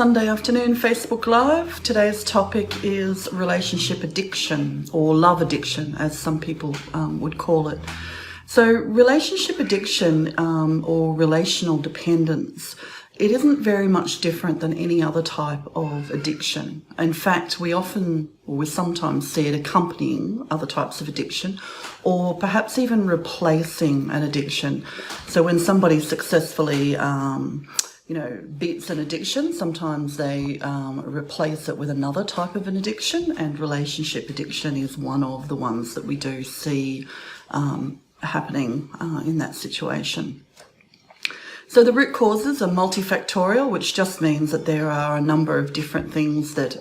Sunday afternoon Facebook Live. Today's topic is relationship addiction, or love addiction as some people would call it. So relationship addiction or relational dependence, it isn't very much different than any other type of addiction. In fact, we sometimes see it accompanying other types of addiction, or perhaps even replacing an addiction. So when somebody successfully beats an addiction, sometimes they replace it with another type of an addiction, and relationship addiction is one of the ones that we do see happening in that situation. So the root causes are multifactorial, which just means that there are a number of different things that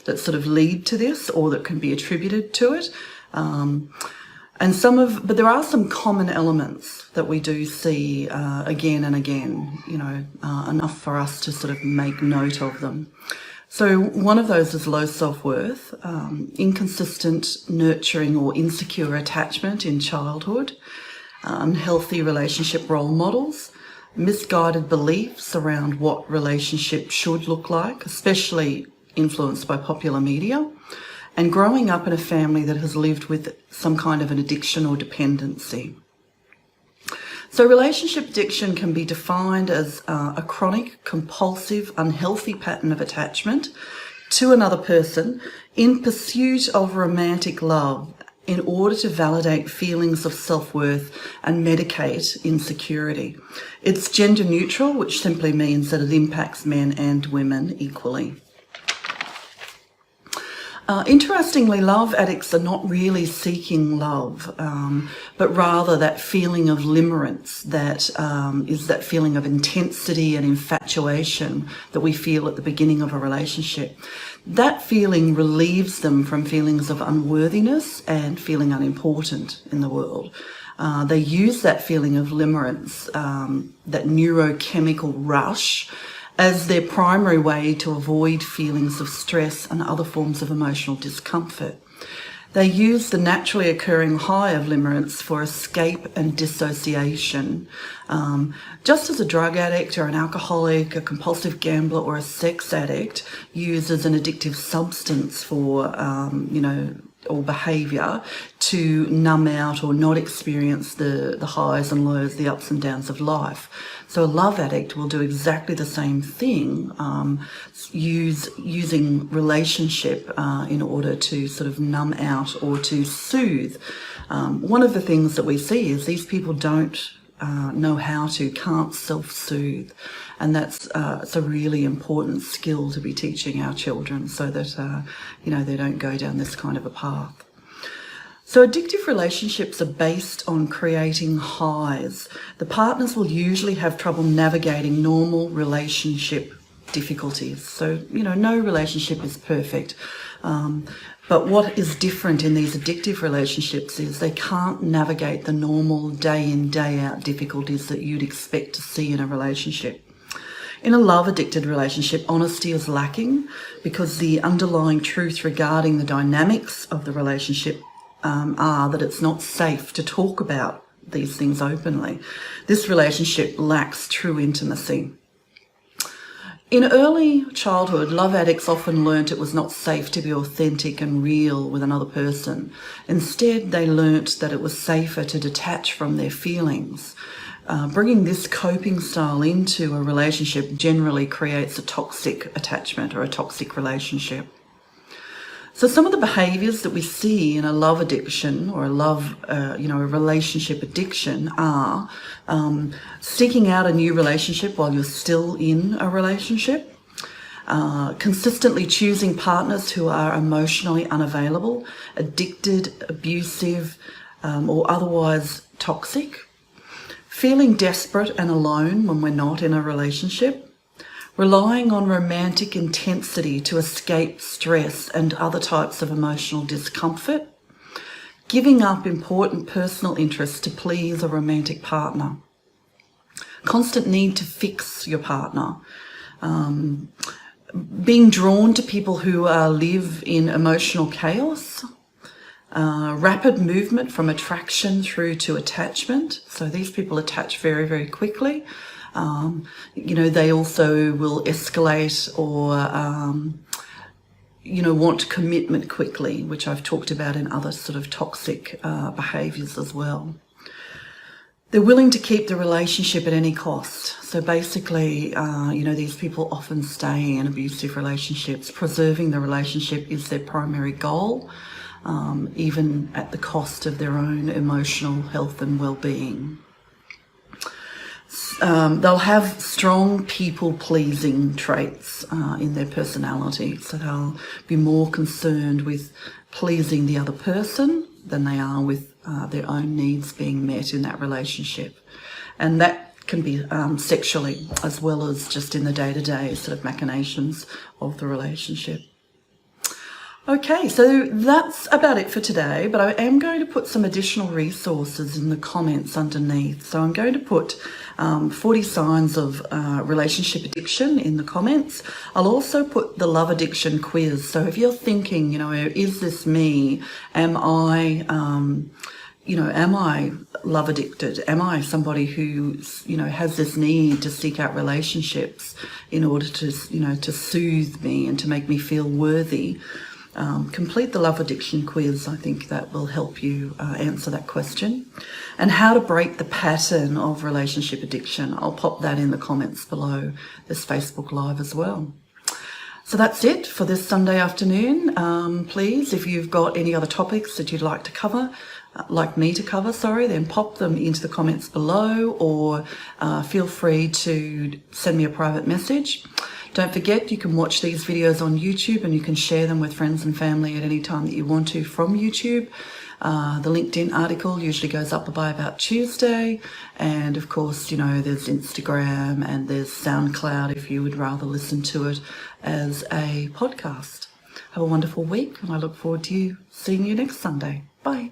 that sort of lead to this, or that can be attributed to it. But there are some common elements that we do see again and again, enough for us to sort of make note of them. So one of those is low self-worth, inconsistent nurturing or insecure attachment in childhood, unhealthy relationship role models, misguided beliefs around what relationship should look like, especially influenced by popular media, and growing up in a family that has lived with some kind of an addiction or dependency. So relationship addiction can be defined as a chronic, compulsive, unhealthy pattern of attachment to another person in pursuit of romantic love in order to validate feelings of self-worth and medicate insecurity. It's gender neutral, which simply means that it impacts men and women equally. Interestingly, love addicts are not really seeking love, but rather that feeling of limerence, that is that feeling of intensity and infatuation that we feel at the beginning of a relationship. That feeling relieves them from feelings of unworthiness and feeling unimportant in the world. They use that feeling of limerence, that neurochemical rush, as their primary way to avoid feelings of stress and other forms of emotional discomfort. They use the naturally occurring high of limerence for escape and dissociation. Just as a drug addict or an alcoholic, a compulsive gambler or a sex addict uses an addictive substance for, or behaviour to numb out or not experience the highs and lows, the ups and downs of life. So a love addict will do exactly the same thing, using relationship in order to sort of numb out or to soothe. One of the things that we see is these people don't know how to, can't self-soothe. And that's it's a really important skill to be teaching our children so that, they don't go down this kind of a path. So addictive relationships are based on creating highs. The partners will usually have trouble navigating normal relationship difficulties. So, no relationship is perfect. But what is different in these addictive relationships is they can't navigate the normal day in, day out difficulties that you'd expect to see in a relationship. In a love-addicted relationship, honesty is lacking because the underlying truth regarding the dynamics of the relationship are that it's not safe to talk about these things openly. This relationship lacks true intimacy. In early childhood, love addicts often learnt it was not safe to be authentic and real with another person. Instead, they learnt that it was safer to detach from their feelings. Bringing this coping style into a relationship generally creates a toxic attachment or a toxic relationship. So some of the behaviours that we see in a love addiction or a relationship addiction are seeking out a new relationship while you're still in a relationship, consistently choosing partners who are emotionally unavailable, addicted, abusive, or otherwise toxic, feeling desperate and alone when we're not in a relationship, relying on romantic intensity to escape stress and other types of emotional discomfort, giving up important personal interests to please a romantic partner, constant need to fix your partner, being drawn to people who live in emotional chaos, rapid movement from attraction through to attachment. So these people attach very, very quickly. They also will escalate or want commitment quickly, which I've talked about in other sort of toxic behaviours as well. They're willing to keep the relationship at any cost. So basically, these people often stay in abusive relationships. Preserving the relationship is their primary goal, even at the cost of their own emotional health and well-being. They'll have strong people-pleasing traits in their personality. So they'll be more concerned with pleasing the other person than they are with their own needs being met in that relationship. And that can be sexually as well as just in the day-to-day sort of machinations of the relationship. Okay, so that's about it for today, but I am going to put some additional resources in the comments underneath. So I'm going to put 40 signs of relationship addiction in the comments. I'll also put the love addiction quiz. So if you're thinking, is this me? Am I love addicted? Am I somebody who, has this need to seek out relationships in order to, to soothe me and to make me feel worthy? Complete the love addiction quiz. I think that will help you answer that question. And how to break the pattern of relationship addiction. I'll pop that in the comments below this Facebook Live as well. So that's it for this Sunday afternoon. Please, if you've got any other topics that you'd like to cover, then pop them into the comments below, or feel free to send me a private message. Don't forget, you can watch these videos on YouTube and you can share them with friends and family at any time that you want to from YouTube. The LinkedIn article usually goes up by about Tuesday. And of course, there's Instagram and there's SoundCloud if you would rather listen to it as a podcast. Have a wonderful week, and I look forward to seeing you next Sunday. Bye.